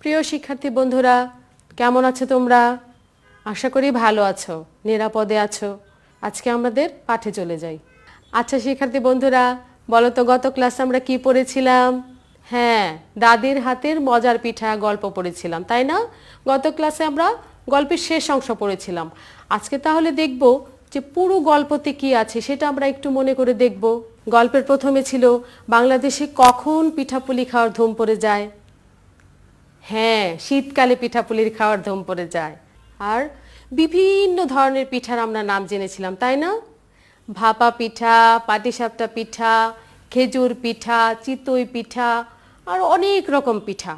প্রিয় শিক্ষার্থী বন্ধুরা, কেমন আছো তোমরা? আশা করি ভালো আছো, নিরাপদে আছো। আজকে আমাদের পাঠে চলে যাই। আচ্ছা শিক্ষার্থী বন্ধুরা, বলো তো গত ক্লাসে আমরা কি পড়েছিলাম? হ্যাঁ, দাদির হাতের মজার পিঠা গল্প পড়েছিলাম, তাই না? গত ক্লাসে আমরা গল্পের শেষ অংশ পড়েছিলাম। আজকে তাহলে দেখব যে পুরো গল্পতে কি আছে সেটা আমরা একটু মনে করে দেখব। গল্পের প্রথমে ছিল বাংলাদেশে কখন পিঠাপুলি খাওয়ার ধুম পড়ে যায়। হ্যাঁ, শীতকালে পিঠাপুলির খাওয়ার ধুম পড়ে যায়। আর বিভিন্ন ধরনের পিঠার আমরা নাম জেনেছিলাম, তাই না? ভাপা পিঠা, পাটিসাপটা পিঠা, খেজুর পিঠা, চিতই পিঠা আর অনেক রকম পিঠা।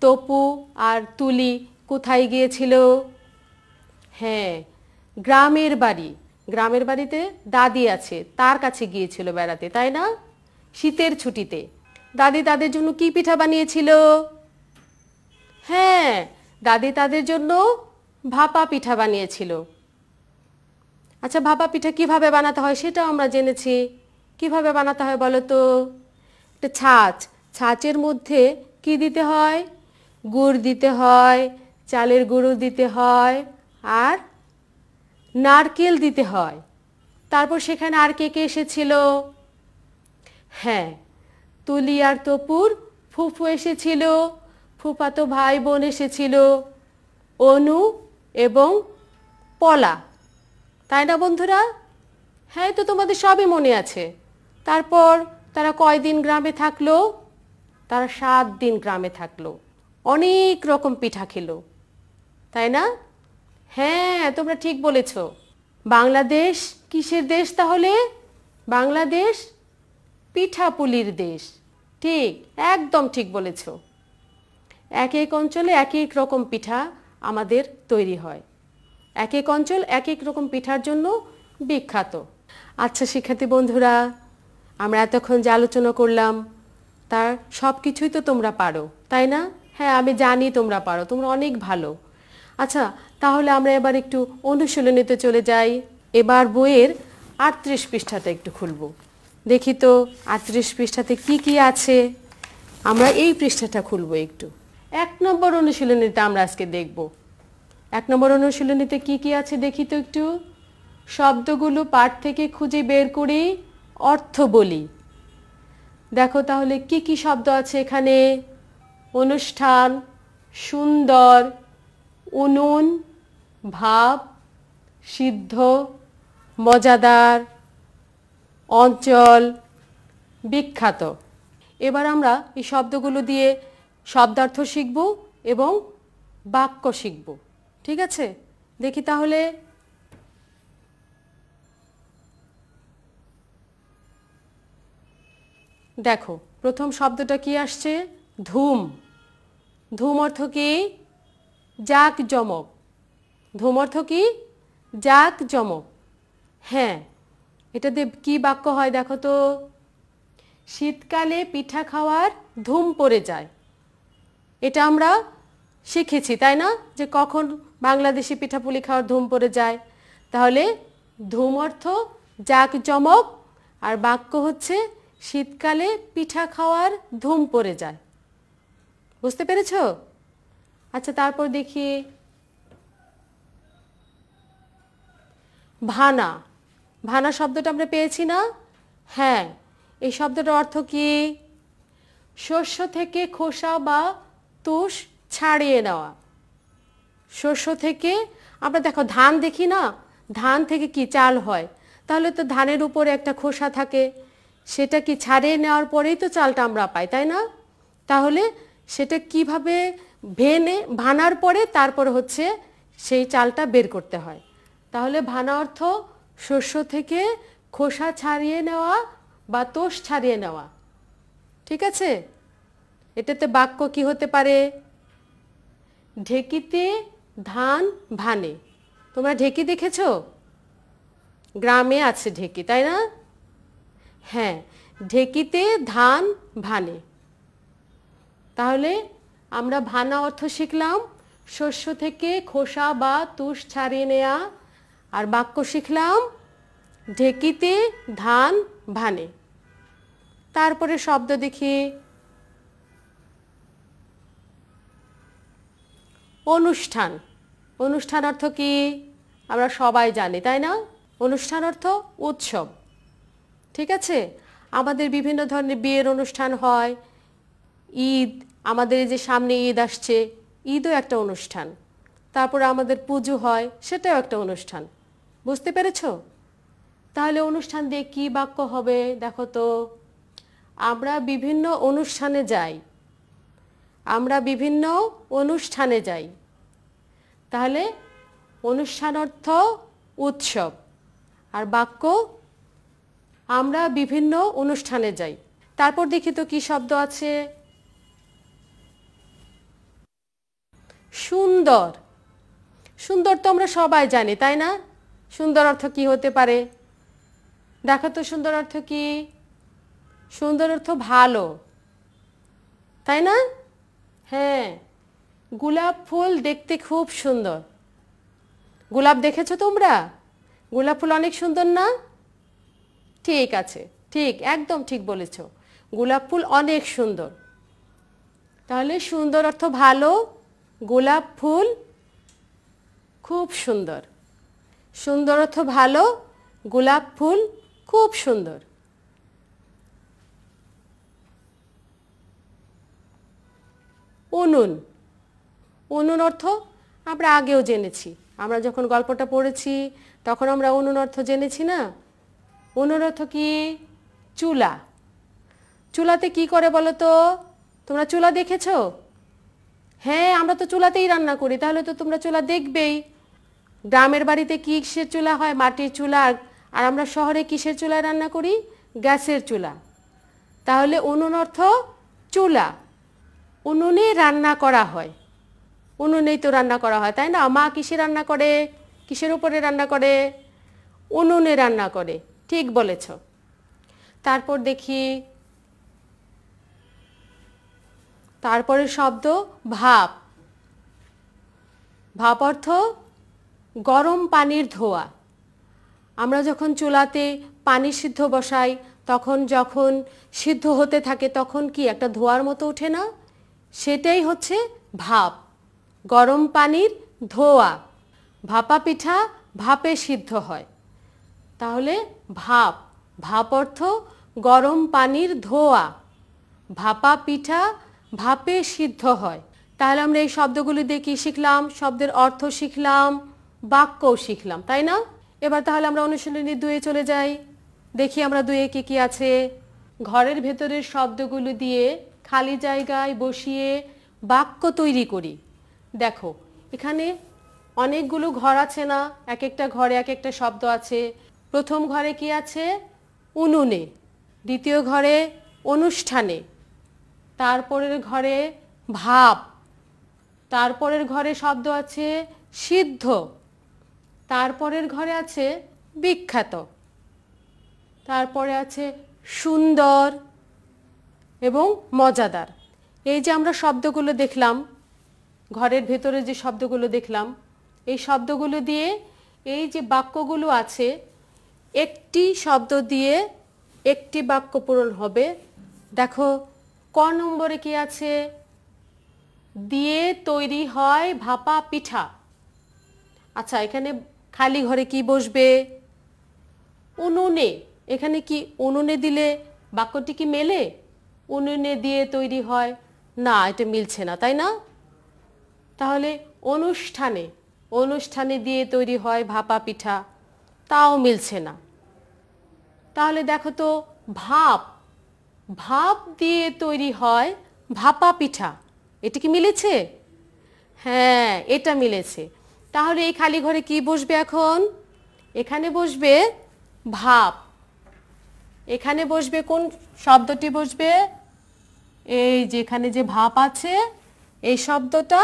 তপু আর তুলি কোথায় গিয়েছিল? হ্যাঁ, গ্রামের বাড়ি। গ্রামের বাড়িতে দাদি আছে, তার কাছে গিয়েছিল বেড়াতে, তাই না? শীতের ছুটিতে দাদি তাদের জন্য কি পিঠা বানিয়েছিল? হ্যাঁ, দাদি তাদের জন্য ভাপা পিঠা বানিয়েছিল। আচ্ছা, ভাপা পিঠা কিভাবে বানাতে হয় সেটাও আমরা জেনেছি। কিভাবে বানাতে হয় বলো তো? একটা ছাঁচের মধ্যে কি দিতে হয়? গুড় দিতে হয়, চালের গুঁড়ো দিতে হয় আর নারকেল দিতে হয়। তারপর সেখানে আর কে কে এসেছিল? হ্যাঁ, তুলি আর তপুর ফুফু এসেছিল, ফুফাতো ভাই বোন এসেছিল, অনু এবং পলা, তাই না বন্ধুরা? হ্যাঁ, তো তোমাদের সবই মনে আছে। তারপর তারা কয়দিন গ্রামে থাকলো? তারা 7 দিন গ্রামে থাকলো, অনেক রকম পিঠা খেলো, তাই না? হ্যাঁ, তোমরা ঠিক বলেছ। বাংলাদেশ কিসের দেশ তাহলে? বাংলাদেশ পিঠাপুলির দেশ। ঠিক, একদম ঠিক বলেছ। এক এক অঞ্চলে এক এক রকম পিঠা আমাদের তৈরি হয়। এক এক অঞ্চল এক এক রকম পিঠার জন্য বিখ্যাত। আচ্ছা শিক্ষার্থী বন্ধুরা, আমরা এতক্ষণ যে আলোচনা করলাম তার সব কিছুই তো তোমরা পারো, তাই না? হ্যাঁ, আমি জানি তোমরা পারো, তোমরা অনেক ভালো। আচ্ছা, তাহলে আমরা এবার একটু অনুশীলনীতে চলে যাই। এবার বইয়ের 38 পৃষ্ঠাতে একটু খুলব। দেখি তো 38 পৃষ্ঠাতে কি কি আছে। আমরা এই পৃষ্ঠাটা খুলব একটু। 1 নম্বর অনুশীলনীতে আমরা আজকে দেখব। 1 নম্বর অনুশীলনীতে কি কি আছে দেখি তো একটু। শব্দগুলো পাঠ থেকে খুঁজে বের করে অর্থ বলি। দেখো তাহলে কি কি শব্দ আছে এখানে? অনুষ্ঠান, সুন্দর, উনুন, ভাব, সিদ্ধ, মজাদার, অঞ্চল, বিখ্যাত। এবার আমরা এই শব্দগুলো দিয়ে শব্দার্থ শিখব এবং বাক্য শিখব, ঠিক আছে? দেখি তাহলে। দেখো প্রথম শব্দটা কি আসছে? ধুম। ধুম অর্থ কি? জাঁকজমক। ধুম অর্থ কি? জাঁকজমক। হ্যাঁ, এটাতে কি বাক্য হয় দেখো তো? শীতকালে পিঠা খাওয়ার ধুম পড়ে যায়। এটা আমরা শিখেছি, তাই না? যে কখন বাংলাদেশি পিঠাপুলি খাওয়ার ধুম পড়ে যায়। তাহলে ধুম অর্থ জাঁকজমক আর বাক্য হচ্ছে শীতকালে পিঠা খাওয়ার ধুম পড়ে যায়। বুঝতে পেরেছ? আচ্ছা, তারপর দেখি ভানা। ভানা শব্দটা আমরা পেয়েছি না? হ্যাঁ, এই শব্দটার অর্থ কি? শস্য থেকে খোসা বা তুষ ছাড়িয়ে নেওয়া। শস্য থেকে আমরা দেখো ধান দেখি না, ধান থেকে কি চাল হয়, তাহলে তো ধানের উপরে একটা খোসা থাকে, সেটা কি ছাড়িয়ে নেওয়ার পরেই তো চালটা আমরা পাই, তাই না? তাহলে সেটা কিভাবে ভানার পরে তারপর হচ্ছে সেই চালটা বের করতে হয়। তাহলে ভানা অর্থ শস্য থেকে খোসা ছাড়িয়ে নেওয়া বা তোষ ছাড়িয়ে নেওয়া, ঠিক আছে? এটাতে বাক্য কি হতে পারে? ঢেকিতে ধান ভানে। তোমরা ঢেকি দেখেছো? গ্রামে আছে ঢেকি, তাই না? হ্যাঁ, ঢেকিতে ধান ভানে। তাহলে আমরা ভানা অর্থ শিখলাম শস্য থেকে খোসা বা তুষ ছাড়িয়ে নেওয়া, আর বাক্য শিখলাম ঢেকিতে ধান ভানে। তারপরে শব্দ দেখি। অনুষ্ঠান। অনুষ্ঠান অর্থ কি আমরা সবাই জানি, তাই না? অনুষ্ঠান অর্থ উৎসব। ঠিক আছে, আমাদের বিভিন্ন ধরনের বিয়ের অনুষ্ঠান হয়, ঈদ, আমাদের এই যে সামনে ঈদ আসছে, ঈদও একটা অনুষ্ঠান। তারপরে আমাদের পুজো হয়, সেটাও একটা অনুষ্ঠান। বুঝতে পেরেছো? তাহলে অনুষ্ঠান দিয়ে কি বাক্য হবে দেখো তো। আমরা বিভিন্ন অনুষ্ঠানে যাই। আমরা বিভিন্ন অনুষ্ঠানে যাই। তাহলে অনুষ্ঠান অর্থ উৎসব, আর বাক্য আমরা বিভিন্ন অনুষ্ঠানে যাই। তারপর দেখি তো কি শব্দ আছে। সুন্দর। সুন্দর তো আমরা সবাই জানি, তাই না? সুন্দর অর্থ কি হতে পারে দেখো তো। সুন্দর অর্থ কি? সুন্দর অর্থ ভালো, তাই না? হ্যাঁ, গোলাপ ফুল দেখতে খুব সুন্দর। গোলাপ দেখেছো তোমরা? গোলাপ ফুল অনেক সুন্দর না? ঠিক আছে, ঠিক, একদম ঠিক বলেছ, গোলাপ ফুল অনেক সুন্দর। তাহলে সুন্দর অর্থ ভালো, গোলাপ ফুল খুব সুন্দর। সুন্দর অর্থ ভালো, গোলাপ ফুল খুব সুন্দর। উনুন। উনুন অর্থ আমরা আগেও জেনেছি, আমরা যখন গল্পটা পড়েছি তখন আমরা উনুন অর্থ জেনেছি না? উনুন অর্থ কি? চুলা। চুলাতে কি করে বলো তো? তোমরা চুলা দেখেছো? হ্যাঁ, আমরা তো চুলাতেই রান্না করি, তাহলে তো তোমরা চুলা দেখবেই। গ্রামের বাড়িতে কিসের চুলা হয়? মাটির চুলা। আর আমরা শহরে কিসের চুলায় রান্না করি? গ্যাসের চুলা। তাহলে উনুন অর্থ চুলা। উনুনে রান্না করা হয়। উনুনেই তো রান্না করা হয়, তাই না? মা কিসে রান্না করে? কিসের উপরে রান্না করে? উনুনে রান্না করে। ঠিক বলেছ। তারপর দেখি, তারপরে শব্দ ভাপ। ভাপ অর্থ গরম পানির ধোয়া। আমরা যখন চুলাতে পানি সিদ্ধ বসাই, তখন যখন সিদ্ধ হতে থাকে তখন কি একটা ধোঁয়ার মতো ওঠে না? সেটাই হচ্ছে ভাপ, গরম পানির ধোঁয়া। ভাপা পিঠা ভাপে সিদ্ধ হয়। তাহলে ভাপ, ভাপ অর্থ গরম পানির ধোঁয়া। ভাপা পিঠা ভাপে সিদ্ধ হয়। তাহলে আমরা এই শব্দগুলি দিয়ে কি শিখলাম? শব্দের অর্থ শিখলাম, বাক্যও শিখলাম, তাই না? এবার তাহলে আমরা অনুশীলনী 2-এ চলে যাই। দেখি আমরা 2-এ কি কি আছে। ঘরের ভেতরের শব্দগুলো দিয়ে খালি জায়গায় বসিয়ে বাক্য তৈরি করি। দেখো, এখানে অনেকগুলো ঘর আছে না? এক একটা ঘরে এক একটা শব্দ আছে। প্রথম ঘরে কি আছে? উনুনে। দ্বিতীয় ঘরে অনুষ্ঠানে। তারপরের ঘরে ভাপ। তারপরের ঘরে শব্দ আছে সিদ্ধ। তারপরের ঘরে আছে বিখ্যাত। তারপরে আছে সুন্দর এবং মজাদার। এই যে আমরা শব্দগুলো দেখলাম, ঘরের ভেতরে যে শব্দগুলো দেখলাম, এই শব্দগুলো দিয়ে এই যে বাক্যগুলো আছে, একটি শব্দ দিয়ে একটি বাক্য পূরণ হবে। দেখো ক নম্বরে কি আছে? দিয়ে তৈরি হয় ভাপা পিঠা। আচ্ছা, এখানে খালি ঘরে কি বসবে? উনুনে। এখানে কি উনুনে দিলে বাক্যটি কি মেলে? উনুনে দিয়ে তৈরি হয় না, এটা মিলছে না, তাই না? তাহলে অনুষ্ঠানে, অনুষ্ঠানে দিয়ে তৈরি হয় ভাপা পিঠা, তাও মিলছে না। তাহলে দেখো তো ভাপ, ভাপ দিয়ে তৈরি হয় ভাপা পিঠা, এটা কি মিলেছে? হ্যাঁ, এটা মিলেছে। তাহলে এই খালি ঘরে কি বসবে এখন? এখানে বসবে ভাপ। এখানে বসবে কোন শব্দটি বসবে? এই যেখানে যে ভাপ আছে, এই শব্দটা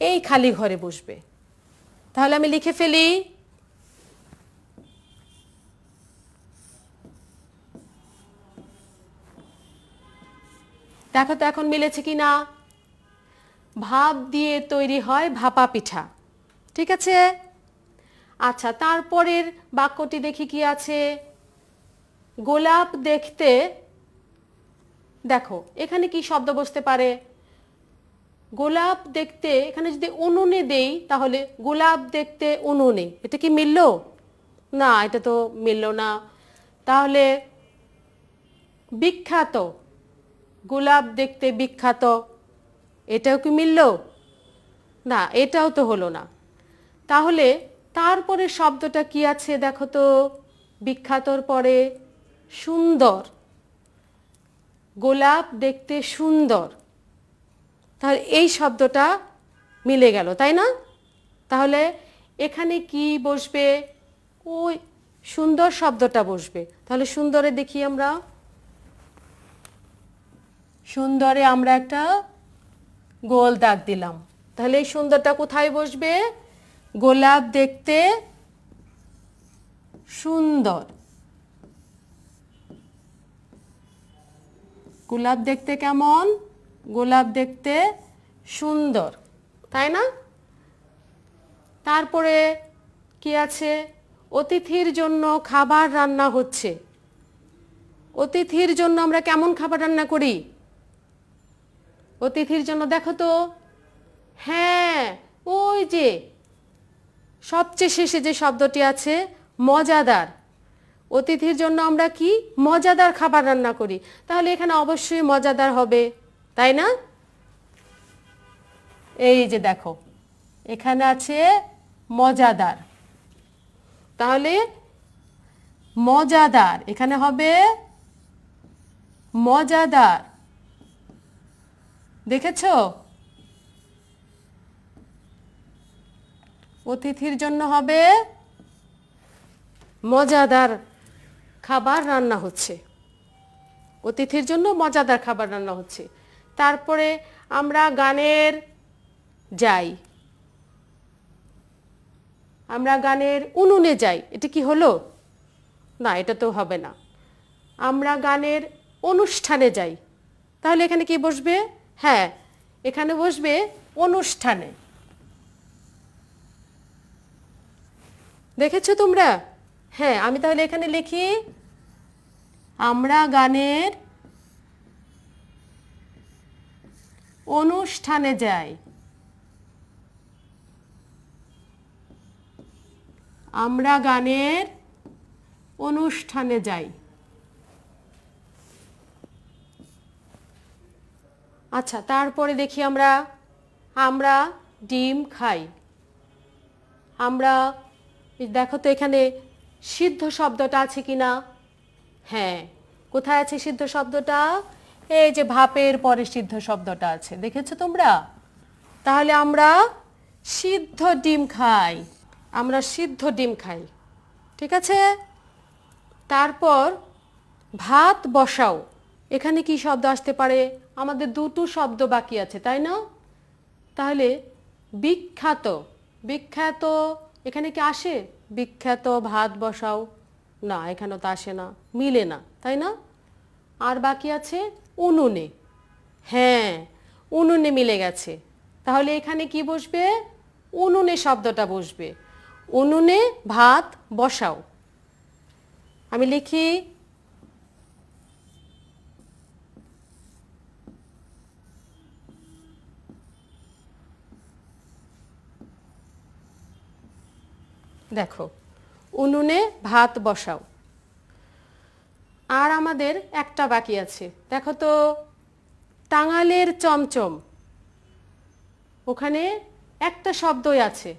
এই খালি ঘরে বসবে। তাহলে আমি লিখে ফেলি। দেখো তো এখন মিলেছে কি না? ভাপ দিয়ে তৈরি হয় ভাপা পিঠা। ঠিক আছে? আচ্ছা, তারপরের বাক্যটি দেখি কি আছে। গোলাপ দেখতে, দেখো এখানে কি শব্দ বসতে পারে? গোলাপ দেখতে এখানে যদি উনুনে দেই তাহলে গোলাপ দেখতে উনুনে, এটা কি মিলল? না, এটা তো মিলল না। তাহলে বিখ্যাত, গোলাপ দেখতে বিখ্যাত, এটাও কি মিলল? না, এটাও তো হলো না। তাহলে তারপরে শব্দটা কি আছে দেখো তো, বিখ্যাতর পরে সুন্দর, গোলাপ দেখতে সুন্দর, তাহলে এই শব্দটা মিলে গেল, তাই না? তাহলে এখানে কি বসবে? ওই সুন্দর শব্দটা বসবে। তাহলে সুন্দরে দেখি আমরা, সুন্দরে আমরা একটা গোল দাগ দিলাম। তাহলে এই সুন্দরটা কোথায় বসবে? গোলাপ দেখতে সুন্দর, গোলাপ দেখতে কেমন? গোলাপ দেখতে সুন্দর, তাই না? তারপরে কি আছে? অতিথির জন্য খাবার রান্না হচ্ছে। অতিথির জন্য আমরা কেমন খাবার রান্না করি? অতিথির জন্য দেখো তো, হ্যাঁ, ওই যে সবচেয়ে শেষে যে শব্দটি আছে মজাদার, অতিথির জন্য আমরা কি মজাদার খাবার রান্না করি। তাহলে এখানে অবশ্যই মজাদার হবে, তাই না? এই যে দেখো এখানে আছে মজাদার, তাহলে মজাদার এখানে হবে মজাদার, দেখেছো? অতিথির জন্য হবে মজাদার খাবার রান্না হচ্ছে, অতিথির জন্য মজাদার খাবার রান্না হচ্ছে। তারপরে আমরা গানের যাই, আমরা গানের উনুনে যাই, এটা কি হলো? না, এটা তো হবে না। আমরা গানের অনুষ্ঠানে যাই, তাহলে এখানে কি বসবে? হ্যাঁ, এখানে বসবে অনুষ্ঠানে। দেখেছো তোমরা? হ্যাঁ, আমি তাহলে এখানে লিখি, আমরা গানের অনুষ্ঠানে যাই, আমরা গানের অনুষ্ঠানে যাই। আচ্ছা, তারপরে দেখি আমরা, আমরা ডিম খাই। আমরা দেখো তো এখানে সিদ্ধ শব্দটা আছে কিনা? হ্যাঁ, কোথায় আছে সিদ্ধ শব্দটা? এই যে ভাপের পরে সিদ্ধ শব্দটা আছে, দেখেছো তোমরা? তাহলে আমরা সিদ্ধ ডিম খাই, আমরা সিদ্ধ ডিম খাই, ঠিক আছে? তারপর ভাত বসাও, এখানে কি শব্দ আসতে পারে? আমাদের দুটো শব্দ বাকি আছে, তাই না? তাহলে বিখ্যাত, বিখ্যাত এখানে কি আসে? বিখ্যাত ভাত বসাও, না, এখানে তো আসে না, মিলে না, তাই না? আর বাকি আছে উনুনে, হ্যাঁ, উনুনে মিলে গেছে। তাহলে এখানে কি বসবে? উনুনে শব্দটা বসবে, উনুনে ভাত বসাও। আমি লিখি, দেখো উনুনে ভাত বসাও। আর আমাদের একটা বাকি আছে, দেখো তো, টাঙালের চমচম, ওখানে একটা শব্দই আছে,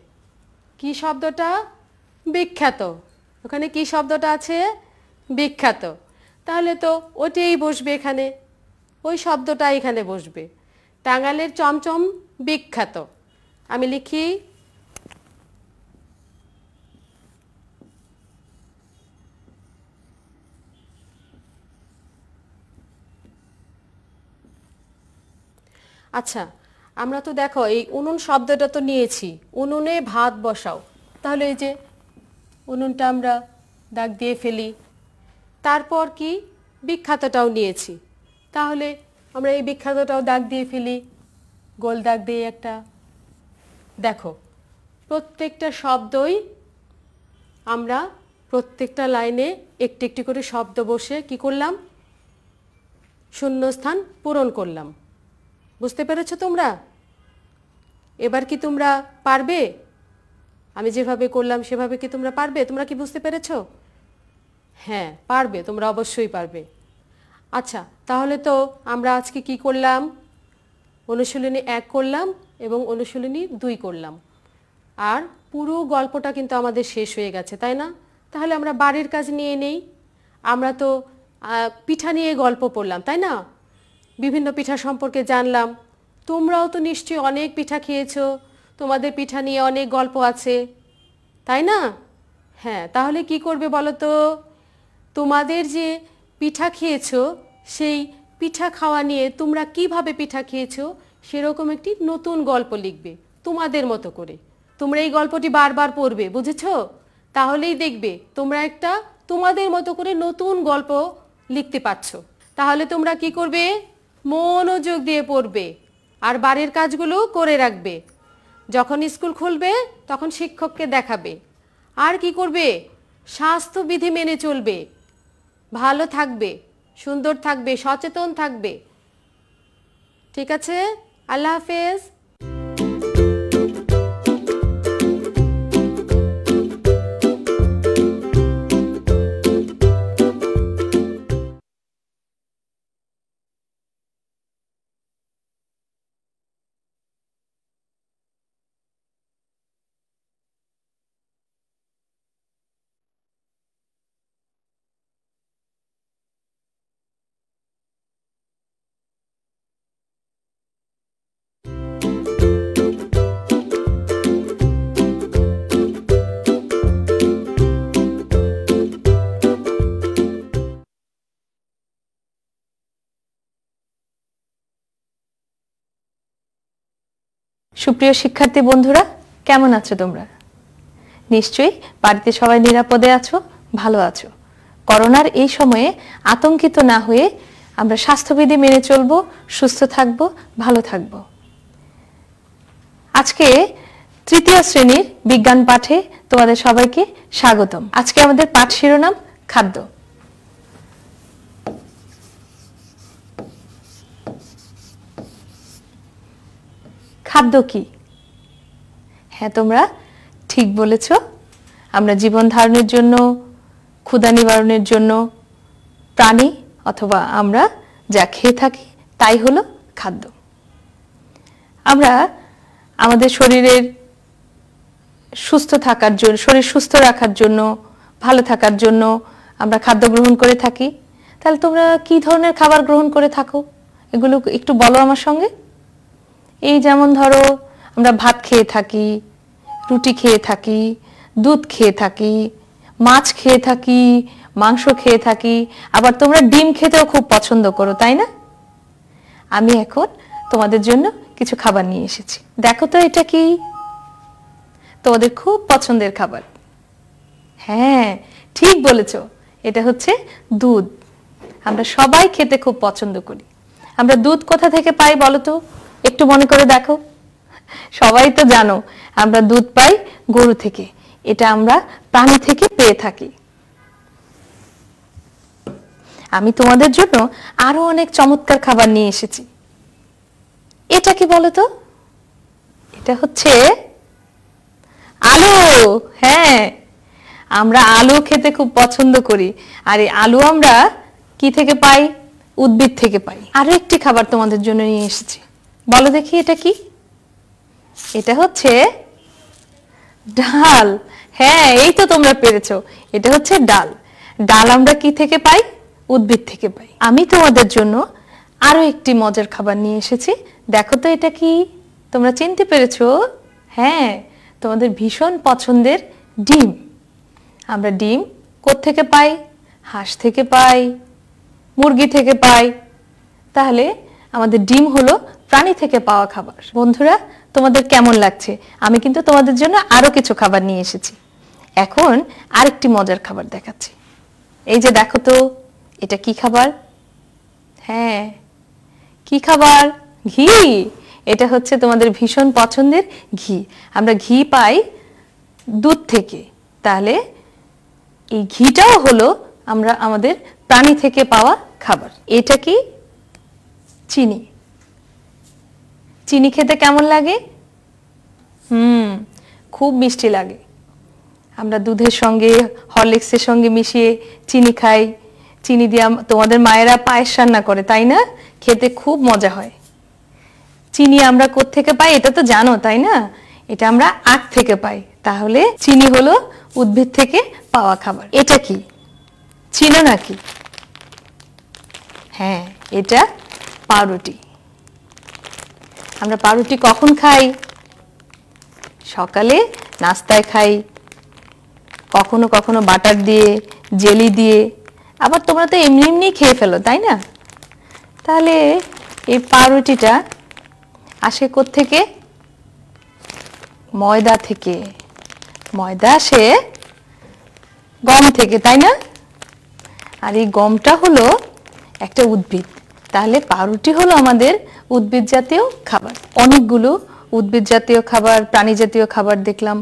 কি শব্দটা? বিখ্যাত, ওখানে কি শব্দটা আছে? বিখ্যাত। তাহলে তো ওটাই বসবে এখানে, ওই শব্দটা এখানে বসবে, টাঙালের চমচম বিখ্যাত। আমি লিখি, আচ্ছা, আমরা তো দেখো এই উনুন শব্দটা তো নিয়েছি, উনুনে ভাত বসাও, তাহলে এই যে উনুনটা আমরা দাগ দিয়ে ফেলি। তারপর কি? বিখ্যাতটাও নিয়েছি, তাহলে আমরা এই বিখ্যাতটাও দাগ দিয়ে ফেলি, গোল দাগ দিয়ে একটা। দেখো প্রত্যেকটা শব্দই আমরা প্রত্যেকটা লাইনে একটি একটি করে শব্দ বসে কি করলাম? শূন্যস্থান পূরণ করলাম। বুঝতে পেরেছো তোমরা? এবার কি তোমরা পারবে? আমি যেভাবে করলাম সেভাবে কি তোমরা পারবে? তোমরা কি বুঝতে পেরেছো? হ্যাঁ, পারবে, তোমরা অবশ্যই পারবে। আচ্ছা, তাহলে তো আমরা আজকে কি করলাম? অনুশীলনী 1 করলাম এবং অনুশীলনী 2 করলাম, আর পুরো গল্পটা কিন্তু আমাদের শেষ হয়ে গেছে, তাই না? তাহলে আমরা বাড়ির কাজ নিয়ে নেই। আমরা তো পিঠা নিয়ে গল্প পড়লাম, তাই না? বিভিন্ন পিঠা সম্পর্কে জানলাম। তোমরাও তো নিশ্চয়ই অনেক পিঠা খেয়েছো, তোমাদের পিঠা নিয়ে অনেক গল্প আছে, তাই না? হ্যাঁ, তাহলে কি করবে বলো তো? তোমাদের যে পিঠা খেয়েছো সেই পিঠা খাওয়া নিয়ে তোমরা কিভাবে পিঠা খেয়েছো সেরকম একটি নতুন গল্প লিখবে তোমাদের মতো করে। তোমরা এই গল্পটি বারবার পড়বে, বুঝেছো? তাহলেই দেখবে তোমরা একটা তোমাদের মতো করে নতুন গল্প লিখতে পারছো। তাহলে তোমরা কি করবে? মনোযোগ দিয়ে পড়বে আর বাড়ির কাজগুলো করে রাখবে। যখন স্কুল খুলবে তখন শিক্ষককে দেখাবে। আর কি করবে? স্বাস্থ্যবিধি মেনে চলবে, ভালো থাকবে, সুন্দর থাকবে, সচেতন থাকবে। ঠিক আছে? আল্লাহ হাফেজ। সুপ্রিয় শিক্ষার্থী বন্ধুরা, কেমন আছো তোমরা? নিশ্চয়ই বাড়িতে সবাই নিরাপদে আছো, ভালো আছো। করোনার এই সময়ে আতঙ্কিত না হয়ে আমরা স্বাস্থ্যবিধি মেনে চলবো, সুস্থ থাকবো, ভালো থাকবো। আজকে তৃতীয় শ্রেণীর বিজ্ঞান পাঠে তোমাদের সবাইকে স্বাগতম। আজকে আমাদের পাঠ শিরোনাম খাদ্য। খাদ্য কি? হ্যাঁ, তোমরা ঠিক বলেছ। আমরা জীবন ধারণের জন্য, ক্ষুধা নিবারণের জন্য প্রাণী অথবা আমরা যা খেয়ে থাকি তাই হলো খাদ্য। আমরা আমাদের শরীরের সুস্থ থাকার জন্য, শরীর সুস্থ রাখার জন্য, ভালো থাকার জন্য আমরা খাদ্য গ্রহণ করে থাকি। তাহলে তোমরা কি ধরনের খাবার গ্রহণ করে থাকো এগুলো একটু বলো আমার সঙ্গে। এই যেমন ধরো, আমরা ভাত খেয়ে থাকি, রুটি খেয়ে থাকি, দুধ খেয়ে থাকি, মাছ খেয়ে থাকি, মাংস খেয়ে থাকি, আবার তোমরা ডিম খেতেও খুব পছন্দ করো, তাই না? আমি এখন তোমাদের জন্য কিছু খাবার নিয়ে এসেছি। দেখো তো এটা কি? তোমাদের খুব পছন্দের খাবার। হ্যাঁ, ঠিক বলেছো, এটা হচ্ছে দুধ। আমরা সবাই খেতে খুব পছন্দ করি। আমরা দুধ কোথা থেকে পাই বলো তো? একটু মনে করে দেখো। সবাই তো জানো আমরা দুধ পাই গরু থেকে। এটা আমরা প্রাণী থেকে পেয়ে থাকি। আমি তোমাদের জন্য আরো অনেক চমৎকার খাবার নিয়ে এসেছি। এটা কি বলো তো? এটা হচ্ছে আলু। হ্যাঁ, আমরা আলু খেতে খুব পছন্দ করি। আর এই আলু আমরা কি থেকে পাই? উদ্ভিদ থেকে পাই। আরো একটি খাবার তোমাদের জন্য নিয়ে এসেছি। বলো দেখি এটা কি? এটা হচ্ছে ডাল। হ্যাঁ, এই তো তোমরা পেরেছো, এটা হচ্ছে ডাল। ডাল আমরা কি থেকে পাই? উদ্ভিদ থেকে পাই। আমি তোমাদের জন্য আরো একটি মজার খাবার নিয়ে এসেছি। দেখো তো এটা কি? তোমরা চিনতে পেরেছো? হ্যাঁ, তোমাদের ভীষণ পছন্দের ডিম। আমরা ডিম কোত্থেকে পাই? হাঁস থেকে পাই, মুরগি থেকে পাই। তাহলে আমাদের ডিম হলো প্রাণী থেকে পাওয়া খাবার। বন্ধুরা, তোমাদের কেমন লাগছে? আমি কিন্তু তোমাদের জন্য আরো কিছু খাবার নিয়ে এসেছি। এখন আরেকটি মজার খাবার দেখাচ্ছি। এই যে দেখো তো, এটা কি খাবার? হ্যাঁ, কি খাবার? ঘি। এটা হচ্ছে তোমাদের ভীষণ পছন্দের ঘি। আমরা ঘি পাই দুধ থেকে। তাহলে এই ঘিটাও হলো আমরা আমাদের প্রাণী থেকে পাওয়া খাবার। এটা কি? চিনি। চিনি খেতে কেমন লাগে? খুব মিষ্টি লাগে। আমরা দুধের সঙ্গে হরলিক্সের সঙ্গে মিশিয়ে চিনি খাই, চিনি দিয়ে তোমাদের মায়েরা পায়েস রান্না করে, তাই না? খেতে খুব মজা হয়। চিনি আমরা কোত্থেকে পাই এটা তো জানো, তাই না? এটা আমরা আখ থেকে পাই। তাহলে চিনি হলো উদ্ভিদ থেকে পাওয়া খাবার। এটা কি চিনো নাকি? হ্যাঁ, এটা পাউরুটি। আমরা পাউরুটি কখন খাই? সকালে নাস্তায় খাই, কখনো কখনো বাটার দিয়ে, জেলি দিয়ে, আবার তোমরা তো এমনি এমনি খেয়ে ফেলো, তাই না? তাহলে এই পাউরুটিটা আসে কোত্থেকে? ময়দা থেকে। ময়দা আসে গম থেকে, তাই না? আর এই গমটা হলো একটা উদ্ভিদ। তাহলে পাউরুটি হলো আমাদের উদ্ভিদ জাতীয় খাবার। অনেকগুলো উদ্ভিদ জাতীয় খাবার, প্রাণী জাতীয় খাবার দেখলাম।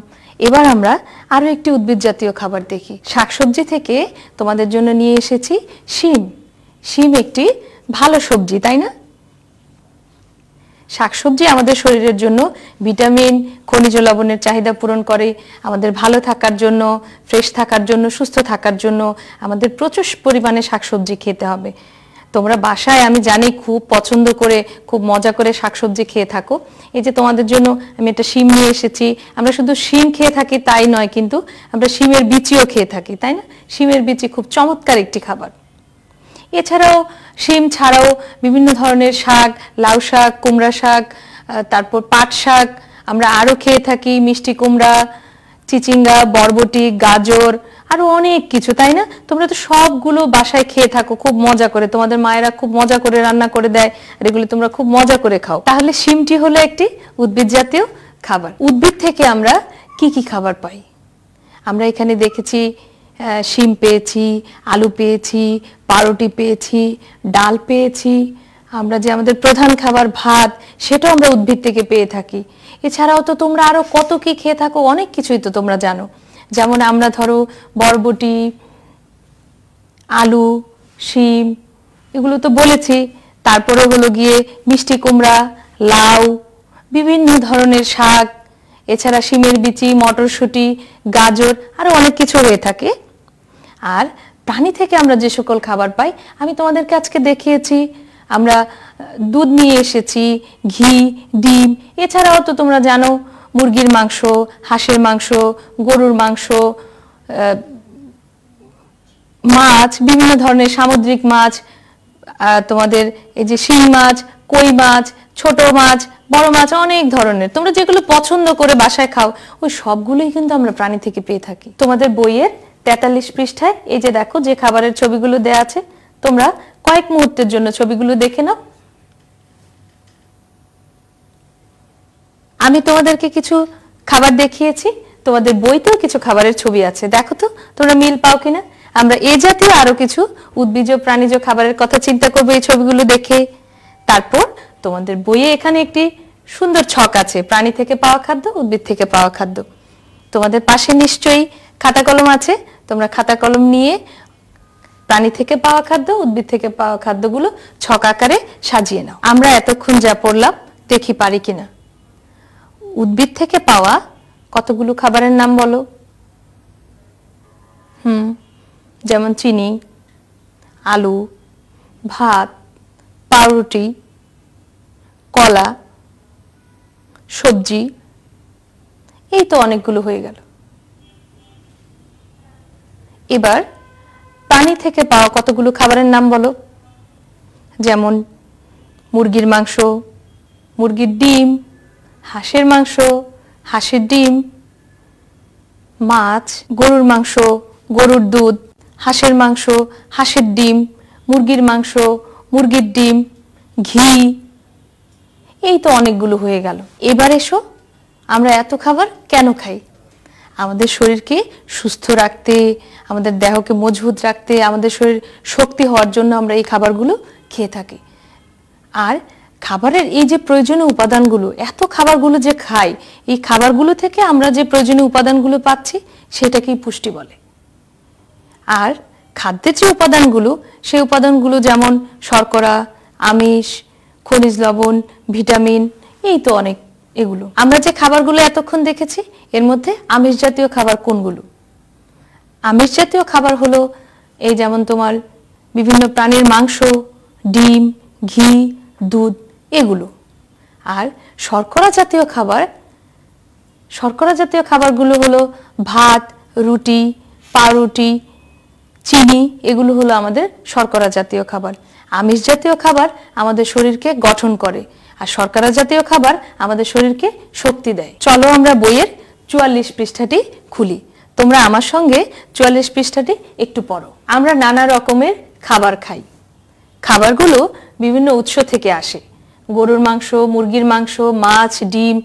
এবার আমরা আরো একটি উদ্ভিদ জাতীয় খাবার দেখি। শাকসবজি থেকে তোমাদের জন্য নিয়ে এসেছি শিম। শিম একটি ভালো সবজি, তাই না? শাকসবজি আমাদের শরীরের জন্য ভিটামিন, খনিজ লবণের চাহিদা পূরণ করে। আমাদের ভালো থাকার জন্য, ফ্রেশ থাকার জন্য, সুস্থ থাকার জন্য আমাদের প্রচুর পরিমাণে শাকসবজি খেতে হবে। তোমরা বাসায় আমি জানি খুব পছন্দ করে, খুব মজা করে শাকসবজি খেয়ে থাকো। এই যে তোমাদের জন্য আমি একটা শিম নিয়ে এসেছি। আমরা শুধু শিম খেয়ে থাকি তাই নয়, কিন্তু আমরা শিমের বিচিও খেয়ে থাকি, তাই না? শিমের বিচি খুব চমৎকার একটি খাবার। এছাড়াও শিম ছাড়াও বিভিন্ন ধরনের শাক, লাউ শাক, কুমড়া শাক, তারপর পাট শাক আমরা আরো খেয়ে থাকি, মিষ্টি কুমড়া, চিচিঙ্গা, বরবটি, গাজর, আরো অনেক কিছু, তাই না? তোমরা তো সবগুলো বাসায় খেয়ে থাকো খুব মজা করে। তোমাদের মায়েরা খুব মজা করে রান্না করে দেয়, আর এগুলো তোমরা খুব মজা করে খাও। তাহলে শিমটি হলো একটি উদ্ভিদ জাতীয় খাবার। উদ্ভিদ থেকে আমরা কি কি খাবার পাই? আমরা এখানে দেখেছি শিম পেয়েছি, আলু পেয়েছি, পাউরুটি পেয়েছি, ডাল পেয়েছি। আমরা যে আমাদের প্রধান খাবার ভাত, সেটাও আমরা উদ্ভিদ থেকে পেয়ে থাকি। এছাড়াও তো তোমরা আরো কত কি খেয়ে থাকো, অনেক কিছুই তো তোমরা জানো। যেমন আমরা ধরো বরবটি, আলু, শিম এগুলো তো বলেছি। তারপরে হলো গিয়ে মিষ্টি কুমড়া, লাউ, বিভিন্ন ধরনের শাক, এছাড়া শিমের বিচি, মটরশুঁটি, গাজর, আরো অনেক কিছু হয়ে থাকে। আর প্রাণী থেকে আমরা যে সকল খাবার পাই আমি তোমাদেরকে আজকে দেখিয়েছি। আমরা দুধ নিয়ে এসেছি, ঘি, ডিম, এছাড়াও তো তোমরা জানো মুরগির মাংস, হাঁসের মাংস, গরুর মাংস, মাছ, বিভিন্ন ধরনের সামুদ্রিক মাছ, তোমাদের এই যে শিং মাছ, কই মাছ, ছোট মাছ, বড় মাছ, অনেক ধরনের তোমরা যেগুলো পছন্দ করে বাসায় খাও, ওই সবগুলোই কিন্তু আমরা প্রাণী থেকে পেয়ে থাকি। তোমাদের বইয়ের 43 পৃষ্ঠায় এই যে দেখো যে খাবারের ছবিগুলো দেয়া আছে, তোমরা কয়েক মুহূর্তের জন্য ছবিগুলো দেখে নাও। আমি তোমাদেরকে কিছু খাবার দেখিয়েছি, তোমাদের বইতেও কিছু খাবারের ছবি আছে, দেখো তো তোমরা মিল পাও কিনা। আমরা এ জাতীয় আরো কিছু উদ্ভিজ প্রাণীজ খাবারের কথা চিন্তা করবো এই ছবিগুলো দেখে। তারপর তোমাদের বইয়ে এখানে একটি সুন্দর ছক আছে, প্রাণী থেকে পাওয়া খাদ্য, উদ্ভিদ থেকে পাওয়া খাদ্য। তোমাদের পাশে নিশ্চয়ই খাতা কলম আছে, তোমরা খাতা কলম নিয়ে প্রাণী থেকে পাওয়া খাদ্য, উদ্ভিদ থেকে পাওয়া খাদ্যগুলো ছক আকারে সাজিয়ে নাও। আমরা এতক্ষণ যা পড়লাম দেখি পারি কিনা। উদ্ভিদ থেকে পাওয়া কতগুলো খাবারের নাম বলো। যেমন চিনি, আলু, ভাত, পাউরুটি, কলা, সবজি, এই তো অনেকগুলো হয়ে গেল। এবার প্রাণী থেকে পাওয়া কতগুলো খাবারের নাম বলো। যেমন মুরগির মাংস, মুরগির ডিম, হাঁসের মাংস, হাঁসের ডিম, মাছ, গরুর মাংস, গরুর দুধ, হাঁসের মাংস, হাঁসের ডিম, মুরগির মাংস, মুরগির ডিম, ঘি, এই তো অনেকগুলো হয়ে গেল। এবার এসো আমরা এত খাবার কেন খাই। আমাদের শরীরকে সুস্থ রাখতে, আমাদের দেহকে মজবুত রাখতে, আমাদের শরীর শক্তি হওয়ার জন্য আমরা এই খাবারগুলো খেয়ে থাকি। আর খাবারের এই যে প্রয়োজনীয় উপাদানগুলো, এত খাবারগুলো যে খাই, এই খাবারগুলো থেকে আমরা যে প্রয়োজনীয় উপাদানগুলো পাচ্ছি সেটাকেই পুষ্টি বলে। আর খাদ্যের যে উপাদানগুলো, সেই উপাদানগুলো যেমন শর্করা, আমিষ, খনিজ লবণ, ভিটামিন, এই তো অনেক এগুলো। আমরা যে খাবারগুলো এতক্ষণ দেখেছি এর মধ্যে আমিষ জাতীয় খাবার কোনগুলো? আমিষ জাতীয় খাবার হলো এই যেমন তোমার বিভিন্ন প্রাণীর মাংস, ডিম, ঘি, দুধ এগুলো। আর শর্করা জাতীয় খাবারগুলো হলো ভাত, রুটি, পাউরুটি, চিনি, এগুলো হলো আমাদের শর্করা জাতীয় খাবার। আমিষ জাতীয় খাবার আমাদের শরীরকে গঠন করে, আর শর্করা জাতীয় খাবার আমাদের শরীরকে শক্তি দেয়। চলো আমরা বইয়ের 44 পৃষ্ঠাটি খুলি। তোমরা আমার সঙ্গে 44 পৃষ্ঠাটি একটু পড়ো। আমরা নানা রকমের খাবার খাই। খাবারগুলো বিভিন্ন উৎস থেকে আসে। গরুর মাংস, মুরগির মাংস, মাছ, ডিম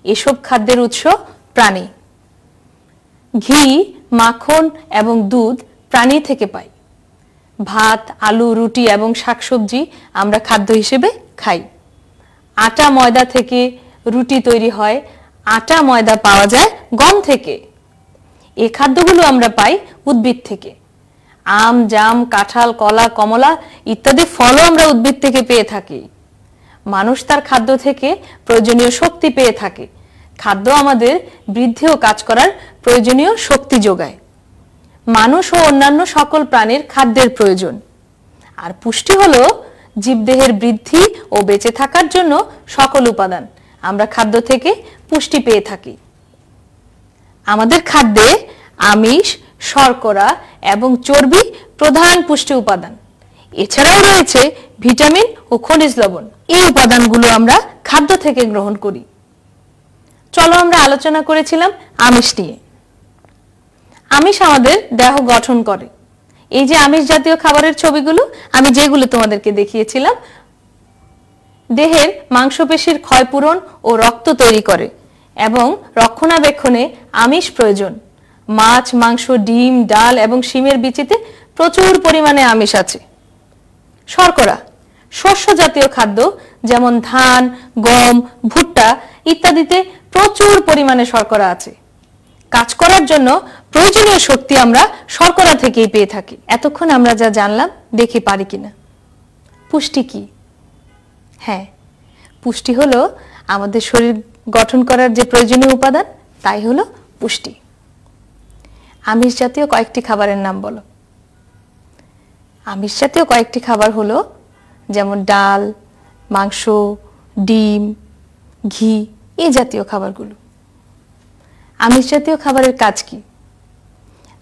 এসব খাদ্যের উৎস প্রাণী। ঘি, মাখন এবং দুধ প্রাণী থেকে পাই। ভাত, আলু, রুটি এবং শাকসবজি আমরা খাদ্য হিসেবে খাই। আটা ময়দা থেকে রুটি তৈরি হয়। আটা ময়দা পাওয়া যায় গম থেকে। এই খাদ্যগুলো আমরা পাই উদ্ভিদ থেকে। আম, জাম, কাঁঠাল, কলা, কমলা ইত্যাদি ফলও আমরা উদ্ভিদ থেকে পেয়ে থাকি। মানুষ তার খাদ্য থেকে প্রয়োজনীয় শক্তি পেয়ে থাকে। খাদ্য আমাদের বৃদ্ধি ও কাজ করার প্রয়োজনীয় শক্তি যোগায়। মানুষ ও অন্যান্য সকল প্রাণীর খাদ্যের প্রয়োজন। আর পুষ্টি হলো জীবদেহের বৃদ্ধি ও বেঁচে থাকার জন্য সকল উপাদান। আমরা খাদ্য থেকে পুষ্টি পেয়ে থাকি। আমাদের খাদ্যে আমিষ, শর্করা এবং চর্বি প্রধান পুষ্টি উপাদান। এছাড়াও রয়েছে ভিটামিন ও খনিজ লবণ। এই উপাদানগুলো আমরা খাদ্য থেকে গ্রহণ করি। চলো আমরা আলোচনা করেছিলাম আমিষ নিয়ে। আমিষ আমাদের দেহ গঠন করে। এই যে আমিষ জাতীয় খাবারের ছবিগুলো আমি যেগুলো তোমাদেরকে দেখিয়েছিলাম, দেহের মাংসপেশির ক্ষয়পূরণ ও রক্ত তৈরি করে এবং রক্ষণাবেক্ষণে আমিষ প্রয়োজন। মাছ, মাংস, ডিম, ডাল এবং শিমের বিচিতে প্রচুর পরিমাণে আমিষ আছে। শর্করা শস্য জাতীয় খাদ্য যেমন ধান, গম, ভুট্টা ইত্যাদিতে প্রচুর পরিমাণে শর্করা আছে। কাজ করার জন্য প্রয়োজনীয় শক্তি আমরা শর্করা থেকেই পেয়ে থাকি। এতক্ষণ আমরা যা জানলাম দেখি পারি কিনা। পুষ্টি কি? হ্যাঁ, পুষ্টি হলো আমাদের শরীর গঠন করার যে প্রয়োজনীয় উপাদান, তাই হলো পুষ্টি। আমিষ জাতীয় কয়েকটি খাবারের নাম বলো। আমিষ জাতীয় কয়েকটি খাবার হলো যেমন ডাল, মাংস, ডিম, ঘি এই জাতীয় খাবারগুলো। আমিষ জাতীয় খাবারের কাজ কি?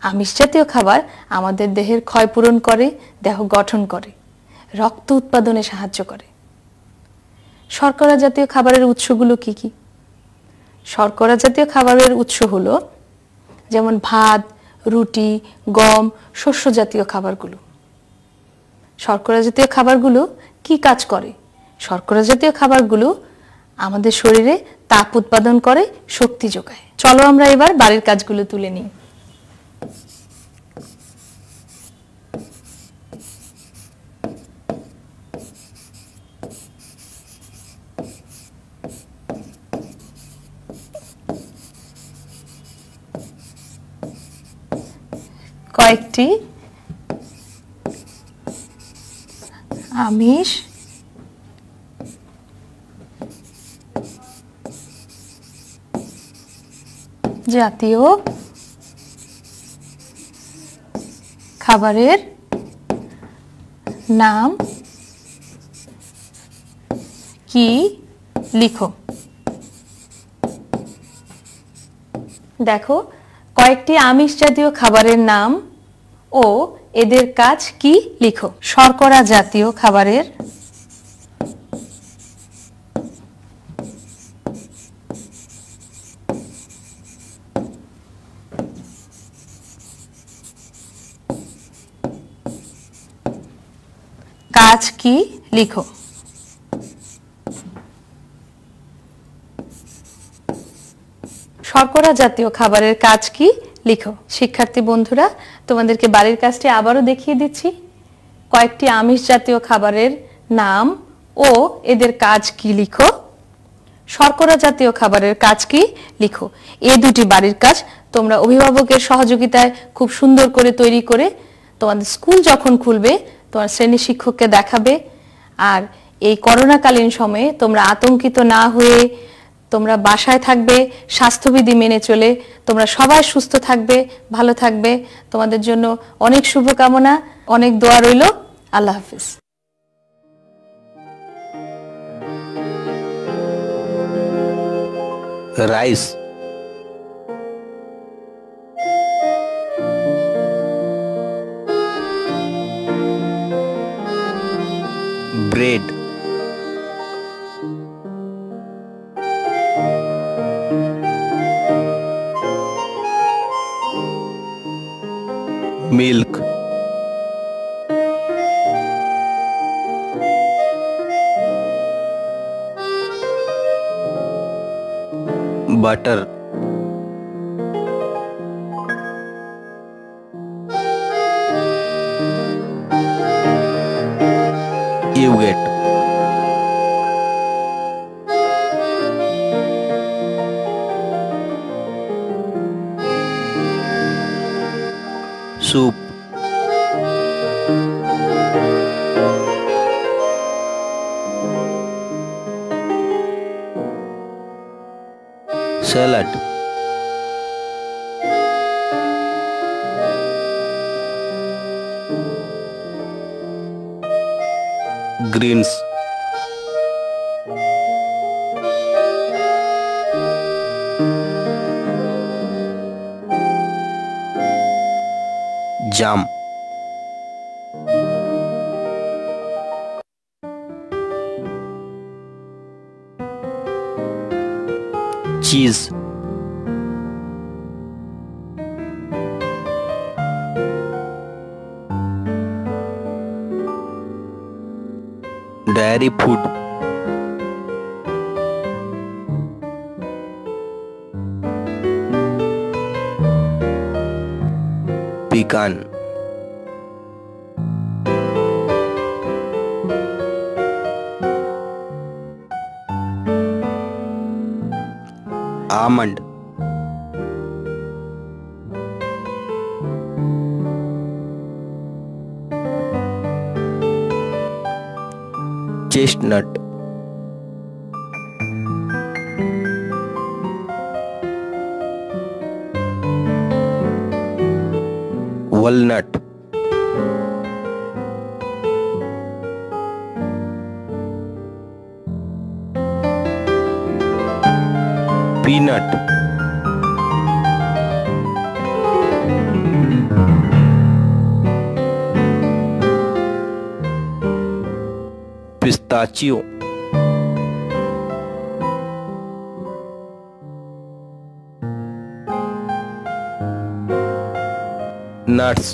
আমিষ জাতীয় খাবার আমাদের দেহের ক্ষয় পূরণ করে, দেহ গঠন করে, রক্ত উৎপাদনে সাহায্য করে। শর্করা জাতীয় খাবারের উৎসগুলো কি কি? শর্করা জাতীয় খাবারের উৎস হলো যেমন ভাত, রুটি, গম, শস্য জাতীয় খাবারগুলো। শর্করা জাতীয় খাবারগুলো কি কাজ করে? শর্করা জাতীয় খাবারগুলো আমাদের শরীরে তাপ উৎপাদন করে, শক্তি যোগায়। চলো আমরা এবার বাড়ির কাজগুলো তুলে নিই। কয়েকটি আমিষ জাতীয় খাবারের নাম কি লিখো। দেখো, কয়েকটি আমিষ জাতীয় খাবারের নাম ও এদের কাজ কি লিখো। শর্করা জাতীয় খাবারের কাজ কি লিখো। শর্করা জাতীয় খাবারের কাজ কি লিখো। শিক্ষার্থী বন্ধুরা, তোমাদেরকে বাড়ির কাজটি আবারও দেখিয়ে দিচ্ছি। কয়েকটি আমিষ জাতীয় খাবারের নাম ও এদের কাজ কি লিখো। শর্করা জাতীয় খাবারের কাজ কি লিখো। এই দুটি বাড়ির কাজ তোমরা অভিভাবকের সহযোগিতায় খুব সুন্দর করে তৈরি করে তোমাদের স্কুল যখন খুলবে তোমার শ্রেণী শিক্ষককে দেখাবে। আর এই করোনাকালীন সময়ে তোমরা আতঙ্কিত না হয়ে তোমরা বাসায় থাকবে স্বাস্থ্যবিধি মেনে চলে, তোমরা সবাই সুস্থ থাকবে, ভালো থাকবে। তোমাদের জন্য অনেক শুভকামনা, অনেক দোয়া রইল। আল্লাহ হাফিজ। Rice, bread, milk, butter, yoghurt, soup, salad, greens, jam, cheese, dairy food, pecan, almond, chestnut, walnut, peanut, pistachio, nuts,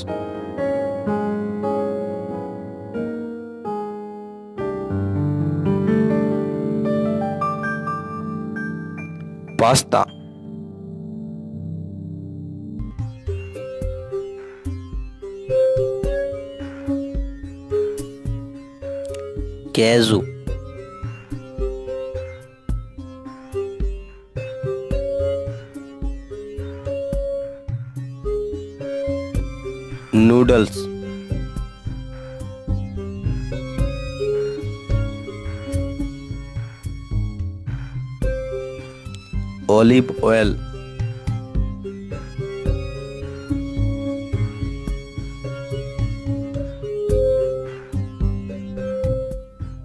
pasta, cashew, noodles, olive oil,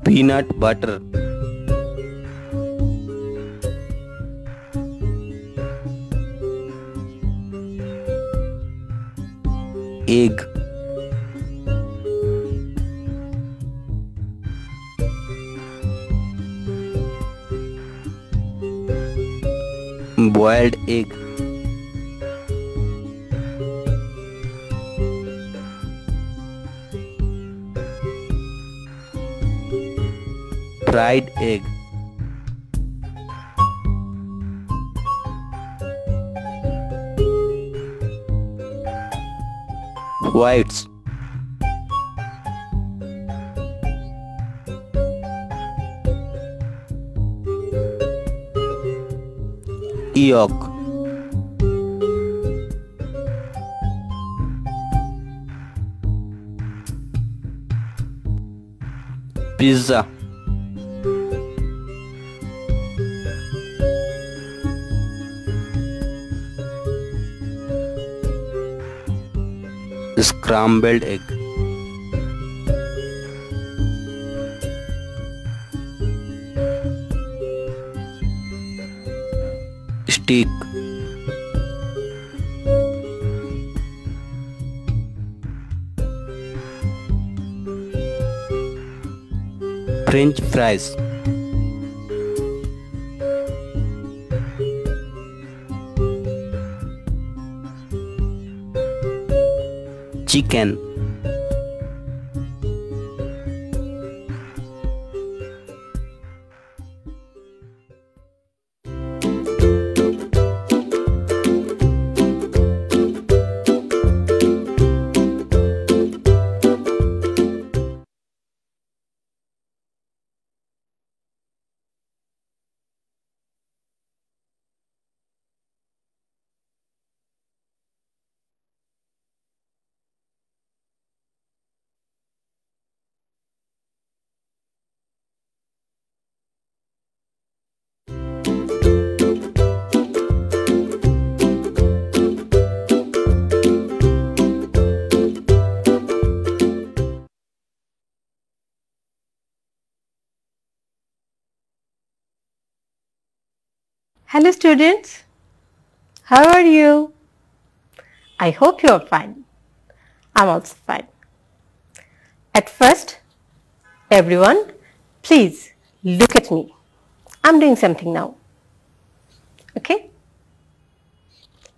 peanut butter, egg, boiled egg, fried egg, whites, yolk, pizza, scrambled egg, steak, French fries, chicken, Hello students, how are you? I hope you are fine. I'm also fine. At first, everyone, please look at me. I'm doing something now. Okay?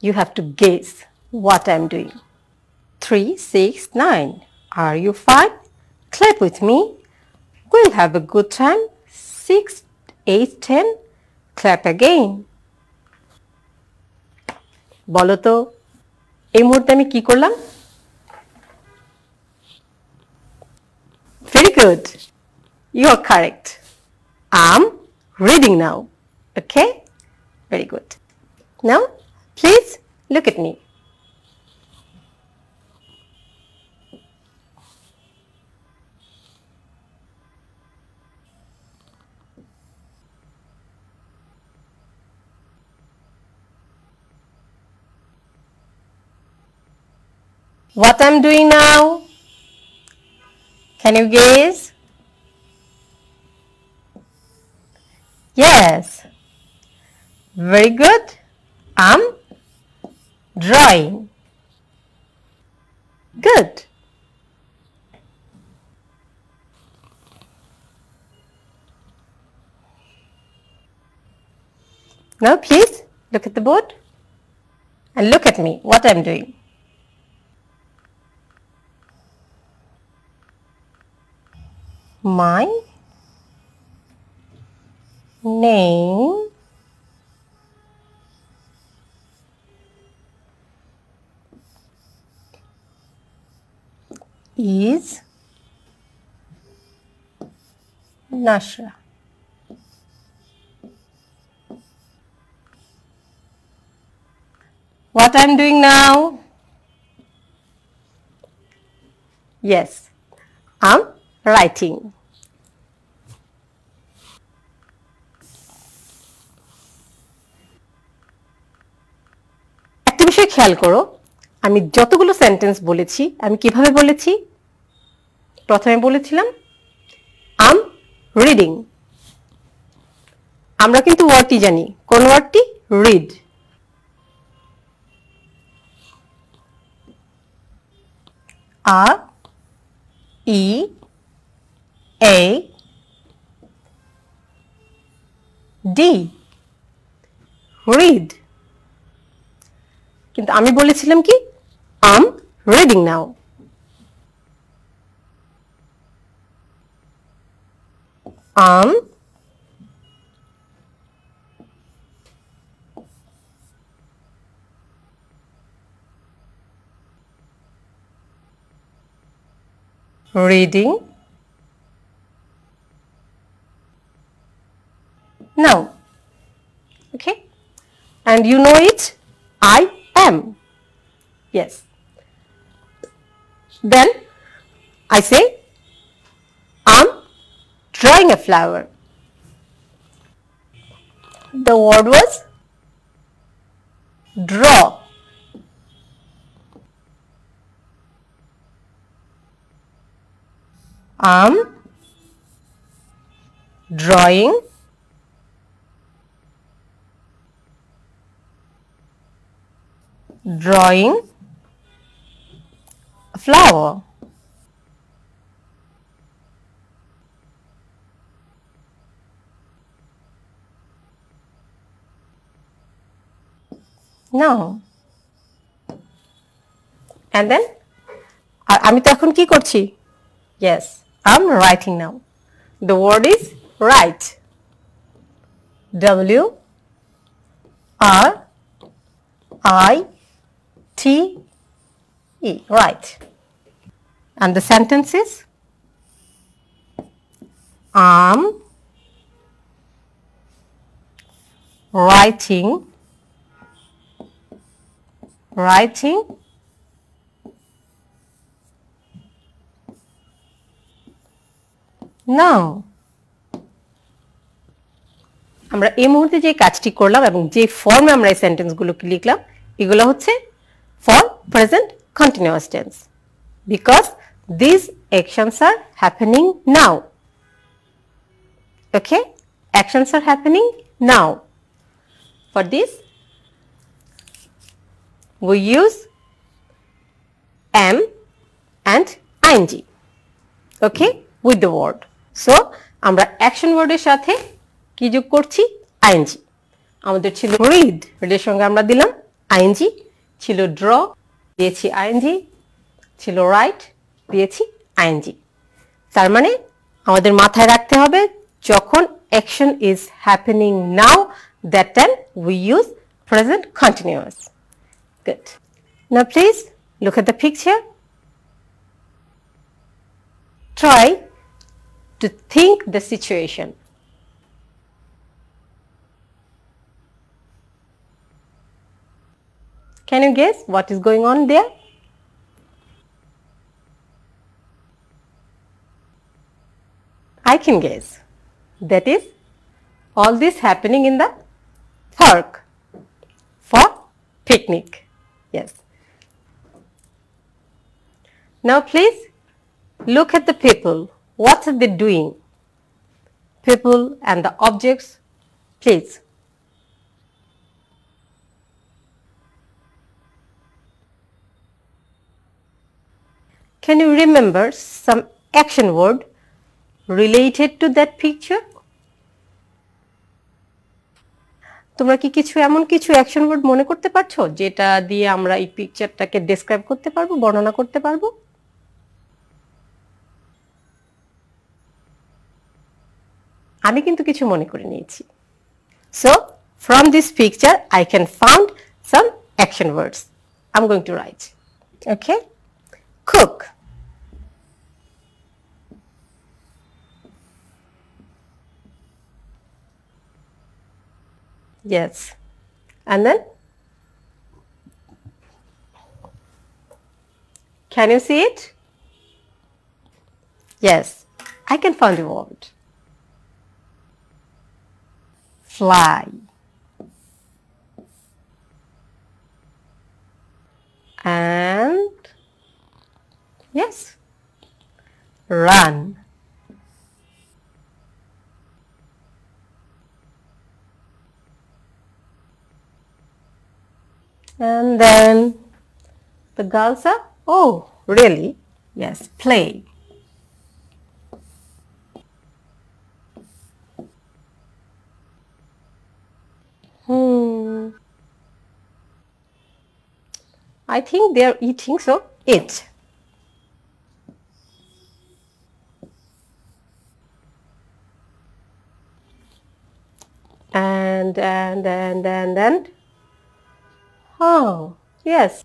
You have to guess what I'm doing. 3, 6, 9. Are you fine? Clap with me. We'll have a good time. 6, 8, 10. Clap again. বলো তো এই মুহূর্তে আমি কি করলাম? Very good. You are correct. I'm reading now. Okay? Very good. Now, please look at me. What I'm doing now? Can you guess? Yes. Very good. I'm drawing. Good. Now please look at the board and look at me, what I'm doing. My name is Nashra. What I'm doing now? Yes, I'm writing. একটা বিষয় খেয়াল করো, আমি যতগুলো sentence বলেছি আমি কিভাবে বলেছি? প্রথমে বলেছিলাম আম রিডিং। আমরা কিন্তু ওয়ার্ডটি জানি, কোন ওয়ার্ডটি? Read. R E A D, read. কিন্তু আমি বলেছিলাম কি? I'm reading now. আম reading now. Okay, and you know it, I am. Yes. Then I say I'm drawing a flower. The word was draw. I'm drawing a flower. No. And then আমি তো এখন কি করছি? Yes, I'm writing now. The word is write. W R I T E, write. And the sentence is I'm writing now. আমরা এই মুহূর্তে যে কাজটি করলাম এবং যে ফর্মে আমরা এই সেন্টেন্সগুলোকে লিখলাম এগুলো হচ্ছে for present continuous tense because these actions are happening now. Okay, actions are happening now. For this we use am and ing, okay, with the word. So আমরা অ্যাকশন ওয়ার্ডের সাথে কি যোগ করছি? ing. আমাদের ছিল read, এর সঙ্গে আমরা দিলাম ing, ছিল draw, দিয়েছি ing, ছিল write, দিয়েছি ing. তার মানে আমাদের মাথায় রাখতে হবে যখন action is happening now, that time we use present continuous. Good. Now please look at the picture. Try to think the situation. Can you guess what is going on there? I can guess. That is all this happening in the park for picnic. Yes. Now please look at the people. What are they doing? People and the objects, please. Can you remember some action word related to that picture? তোমরা কি কিছু এমন কিছু action word মনে করতে পারছো যেটা দিয়ে আমরা এই পিকচারটাকে ডেসক্রাইব করতে পারবো, বর্ণনা করতে পারবো? আমি কিন্তু কিছু মনে করে নিয়েছি। So from this picture I can found some action words. I'm going to write. Okay? Cook. Yes. And then can you see it? Yes, I can find the word. Fly. And yes, run. And then the girls are, oh really, yes, play. I think they are eating, so eat. And oh yes,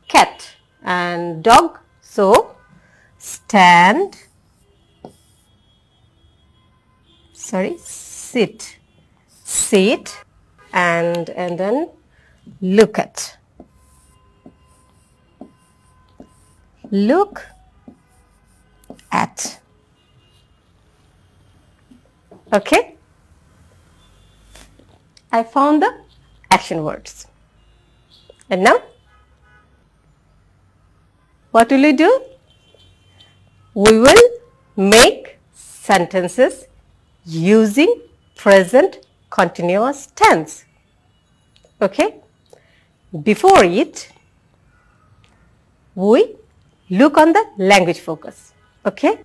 cat and dog, so stand, sorry, sit and then look at. Look at. Okay, I found the action words. And now what will we do? We will make sentences using present continuous tense. Okay? Before it, we look on the language focus. Okay?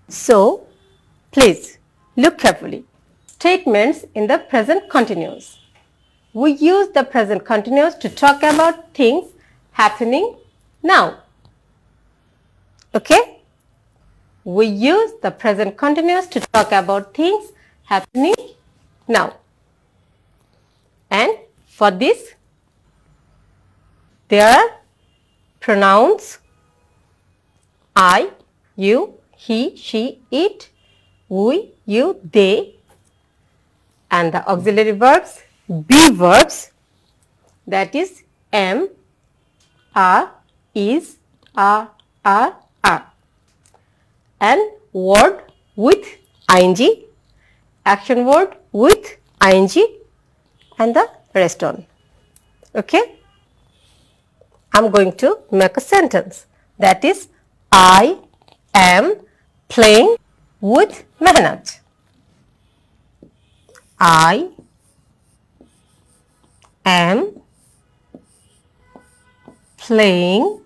So, please look carefully. Statements in the present continuous. We use the present continuous to talk about things happening now. Okay? We use the present continuous to talk about things happening now. And for this, there are pronouns I, you, he, she, it, we, you, they, and the auxiliary verbs, be verbs, that is am, are, is, are, and word with ing, action word with ing, and the rest on. Okay? I am going to make a sentence, that is I am playing with Mehnat. I am playing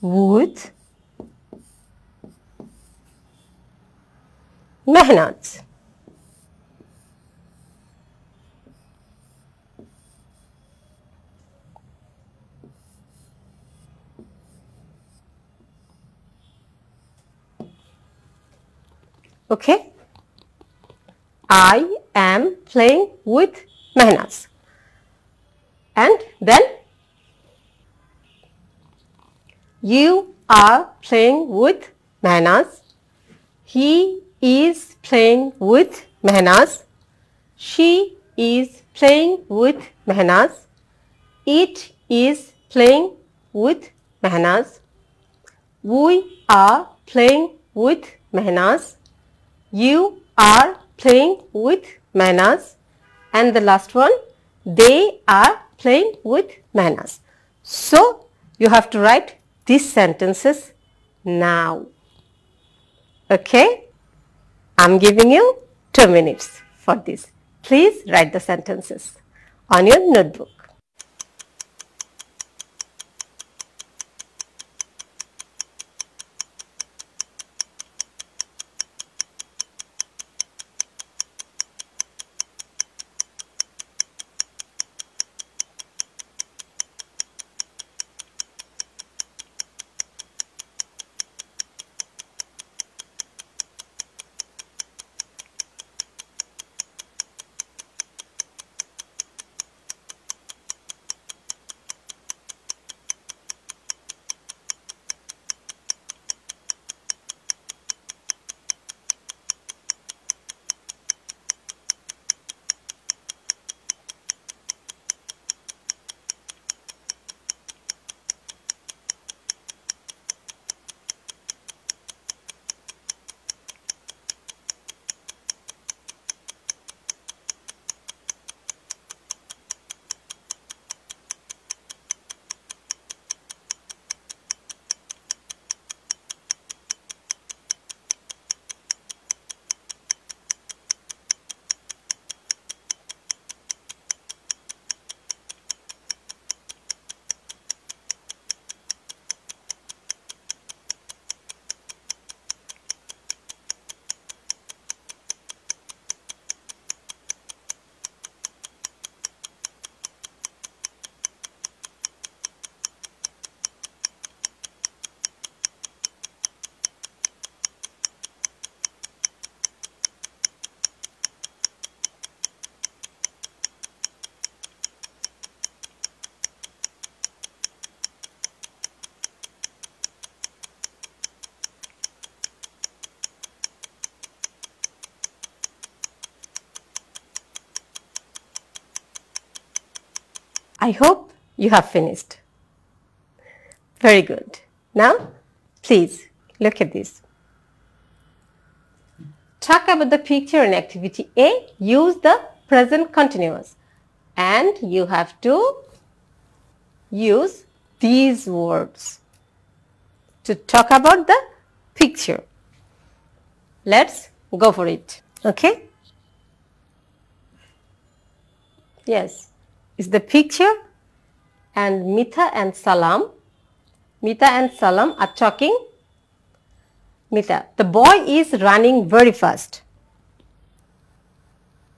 with Mehnat. Okay? I am playing with Mehnat. And then you are playing with Mehnat. He is playing with Mehnat. She is playing with Mehnat. It is playing with Mehnat. We are playing with Mehnat. You are playing with Mehnat. And the last one, they are playing with Mehnat. So, you have to write these sentences now. Okay? I am giving you 2 minutes for this. Please write the sentences on your notebook. I hope you have finished. Very good. Now, please look at this. Talk about the picture in activity A. Use the present continuous. And you have to use these words to talk about the picture. Let's go for it. Okay? Yes, it's the picture and Mitha and Salam. Mitha and Salam are talking. Mitha, the boy is running very fast.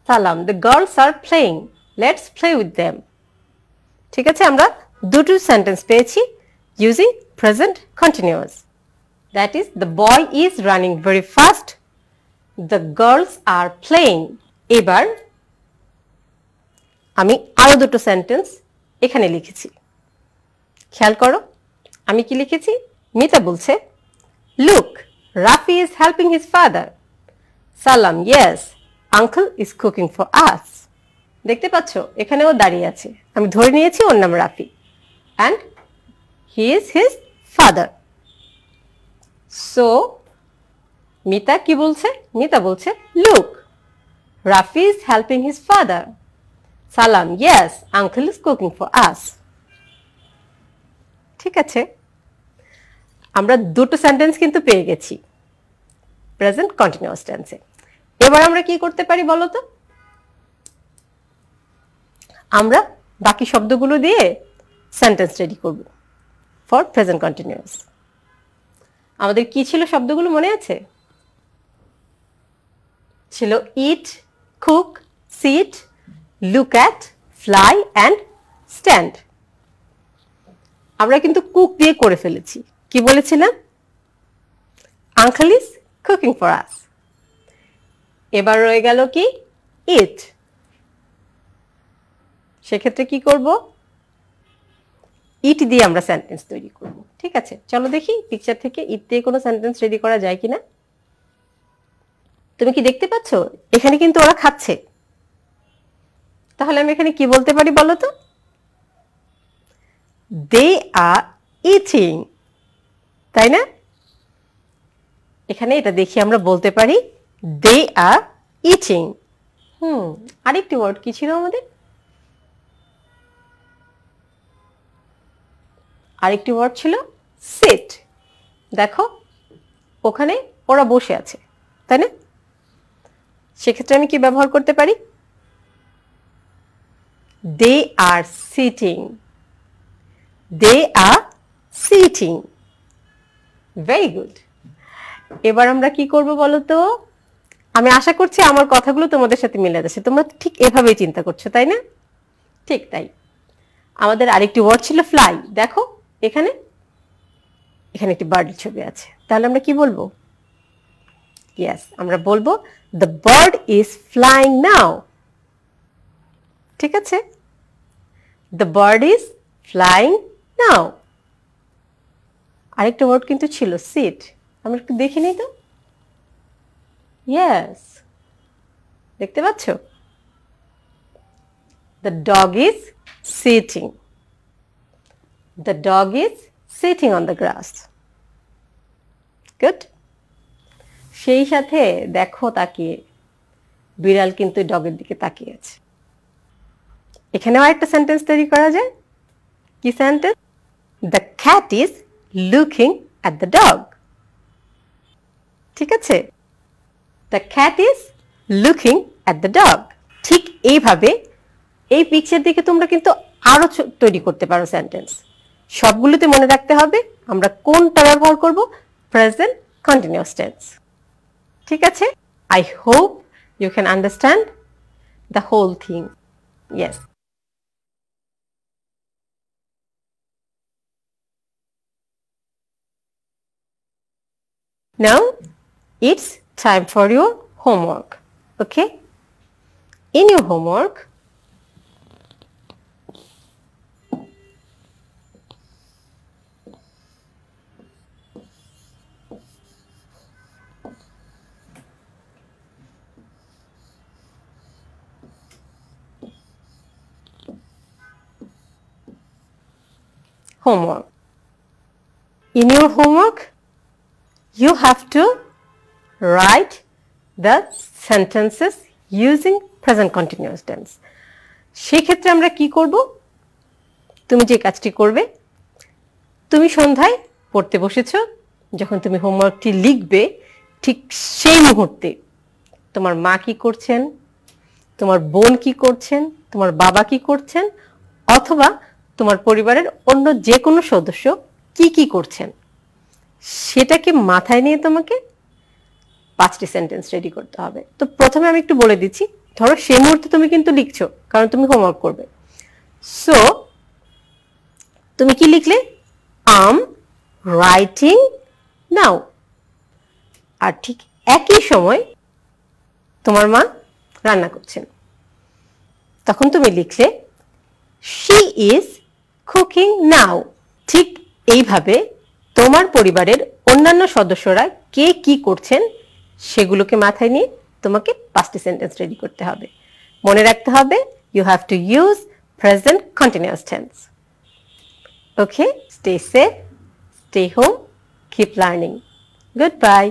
Salam, the girls are playing. Let's play with them. ঠিক আছে, আমরা দুটো sentence পেয়েছি using present continuous. That is, the boy is running very fast. The girls are playing. এবার আমি আরো দুটো sentence এখানে লিখেছি। খেয়াল করো, আমি কি লিখেছি? মিতা বলছে, Look, Rafi is helping his father. Salam, yes, uncle is cooking for us. দেখতে পাচ্ছ, এখানেও দাঁড়িয়ে আছে। আমি ধরে নিয়েছি ওর নাম Rafi and he is his father. So, Mita কি বলছে? মিতা বলছে, Look, Rafi is helping his father. Salam, yes, uncle is cooking for us. ঠিক আছে, আমরা দুটো সেন্টেন্স কিন্তু পেয়ে গেছি প্রেজেন্ট কন্টিনিউয়াস টেন্সে। এবার আমরা কি করতে পারি বলো তো? আমরা বাকি শব্দগুলো দিয়ে সেন্টেন্স রেডি করব ফর প্রেজেন্ট কন্টিনিউয়াস। আমাদের কি ছিল শব্দগুলো মনে আছে? ছিল eat, cook, sit, look at, fly and stand. আমরা কিন্তু কুক দিয়ে করে ফেলেছি। কি বলেছিলাম? Uncle is cooking for us. এবার রয়ে গেল কি? ইট। সেক্ষেত্রে কি করব? ইট দিয়ে আমরা সেন্টেন্স তৈরি করব। ঠিক আছে, চলো দেখি পিকচার থেকে ইট দিয়ে কোনো সেন্টেন্স রেডি করা যায় কিনা। তুমি কি দেখতে পাচ্ছ? এখানে কিন্তু ওরা খাচ্ছে। তাহলে আমি এখানে কি বলতে পারি বলো তো? দে আর ইটিং, তাই না? এখানে এটা দেখি আমরা বলতে পারি দে আর ইটিং। আরেকটি ওয়ার্ড কি ছিল আমাদের? আরেকটি ওয়ার্ড ছিল সিট। দেখো ওখানে ওরা বসে আছে, তাই না? সেক্ষেত্রে আমি কি ব্যবহার করতে পারি? They are sitting. They are sitting. Very good. এবার আমরা কি করব বলো তো? আমি আশা করছি আমার কথাগুলো তোমাদের সাথে মিলে যাচ্ছে। তোমরা ঠিক এভাবেই চিন্তা করছো, তাই না? ঠিক তাই। আমাদের আরেকটি ওয়ার্ড ছিল ফ্লাই। দেখো এখানে এখানে একটি বার্ডের ছবি আছে। তাহলে আমরা কি বলবো? ইয়েস, আমরা বলবো দ্য বার্ড ইজ ফ্লাইং নাও। ঠিক আছে, দ্য বার্ড ইজ ফ্লাইং নাও। আরেকটা ওয়ার্ড কিন্তু ছিল সিট। আমরা একটু দেখে নিই তো। ইয়েস, দেখতে পাচ্ছ? The dog is sitting. The dog is sitting on the grass. Good. সেই সাথে দেখো তাকিয়ে, বিড়াল কিন্তু ডগের দিকে তাকিয়ে আছে। এখানেও একটা সেন্টেন্স তৈরি করা যায়। কি sentence? The cat is looking at the dog. ঠিক আছে? The cat is looking at the dog. ঠিক এইভাবে এই পিকচার দিকে তোমরা কিন্তু আরো তৈরি করতে পারো সেন্টেন্স। সবগুলোতে মনে রাখতে হবে আমরা কোনটা ব্যবহার করব? Present continuous tense. ঠিক আছে? I hope you can understand the whole thing. Yes. Now it's time for your homework. Okay? In your homework, homework. In your homework, you have to write the sentences using present continuous tense. সেই ক্ষেত্রে আমরা কি করব? তুমি যে কাজটি করবে, তুমি সন্ধ্যায় পড়তে বসেছ, যখন তুমি হোমওয়ার্কটি লিখবে ঠিক সেই মুহূর্তে তোমার মা কি করছেন, তোমার বোন কি করছেন, তোমার বাবা কি করছেন, অথবা তোমার পরিবারের অন্য যে কোনো সদস্য কি কি করছেন, সেটাকে মাথায় নিয়ে তোমাকে 5টি সেন্টেন্স রেডি করতে হবে। তো প্রথমে আমি একটু বলে দিচ্ছি, ধরো সেই মুহূর্তে তুমি কিন্তু লিখছো, কারণ তুমি হোমওয়ার্ক করবে। সো তুমি কি লিখলে? আম রাইটিং নাও। আর ঠিক একই সময় তোমার মা রান্না করছেন, তখন তুমি লিখলে শি ইজ কুকিং নাও। ঠিক এইভাবে তোমার পরিবারের অন্যান্য সদস্যরা কে কি করছেন সেগুলোকে মাথায় নিয়ে তোমাকে 5টি সেন্টেন্স রেডি করতে হবে। মনে রাখতে হবে, you have to use present continuous tense. Okay, stay safe, stay home, keep learning. Goodbye.